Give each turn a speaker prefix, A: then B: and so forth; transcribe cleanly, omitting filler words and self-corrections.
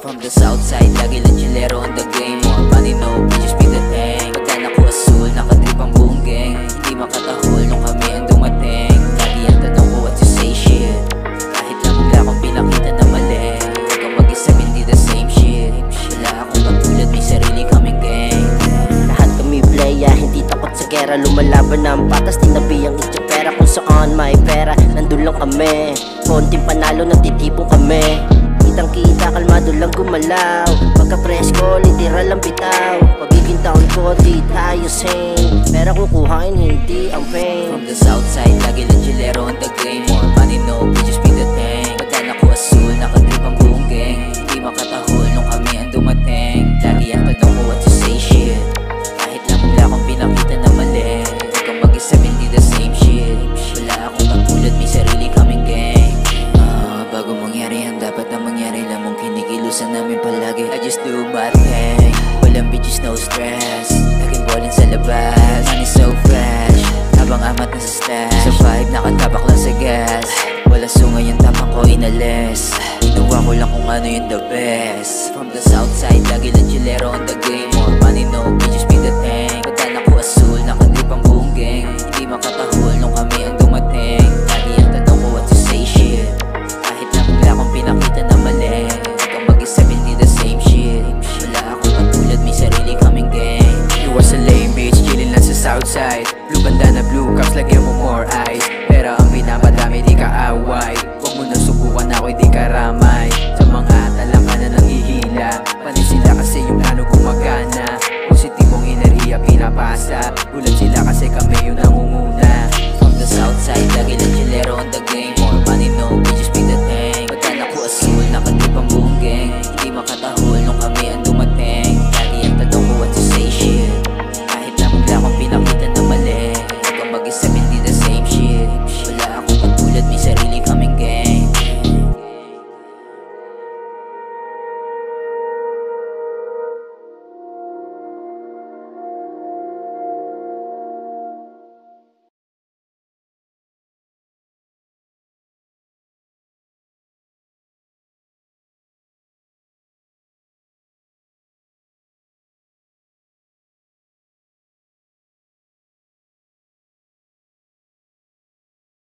A: From the south side, lagi lang chillero on the game. More money, no bitches, be the thing. Pagka ko asul, nakadrip ang buong gang. Hindi makatahol nung kami ang dumating. Lagi ang tanong ko what to say shit. Kahit lang mula akong pinakita na mali. Huwag kang mag-isa, hindi the same shit. Wala akong katulad, may sarili kaming gang.
B: Lahat kami playa, hindi takot sa gera. Lumalaban ng patas, tinabi ang itchapera. Kung saan may pera, nandun lang kami. Konting panalo, nagtitipong kami. Kitang kita, kalmado lang gumalaw. Pagka presko, literal lang bitaw. Pagiging taon ko, di tayo same. Pera kukuhain, hindi ang pain.
A: From the south side, lagi lang chillero on the game. More money, no bitches, be the thing. Pagka ko asul, nakadrip ang buong gang. Hindi makatahol nung kami ang dumating. Lagi ang tanong ko what to say shit. Kahit lang mula akong pinakita na mali. Huwag kang mag-isa, hindi the same shit. Wala akong katulad, may sarili kaming gang. Bago mangyari ang dapat na mangyari, lamang kinikilusan namin palagi. I just do my thing, walang bitches, no stress. Laging ballin sa labas, money so fresh. Habang amat na sa stash, sa vibe nakatabak lang sa gas. Wala sungay yung tapang ko inalis. Ginawa ko lang kung ano yung the best. From the south side, lagi lang chillero on the game. More money, no bitches, be the thing. Pagka ko asul, nakadrip ang buong gang. Hindi makatahol nung kami ang dumating. Lagi ang tanong ko what to say shit. Wala akong pinakita na mali. Huwag kang mag-isa, hindi the same shit. Wala akong katulad, may sarili kaming gang.
C: Iwas sa lame bitch, chillin lang sa southside. Blue bandana, blue cups, lagyan mo more eyes. Pero ang pinapadami, di ka away. Huwag mo na subukan ako, di karamay. Sa mga talaka na nanghihila, panin sila kasi yung plano gumagana. Positibong enerhiya pinapasa. Ulan sila kasi kami yung nangunguna.
A: From the south side,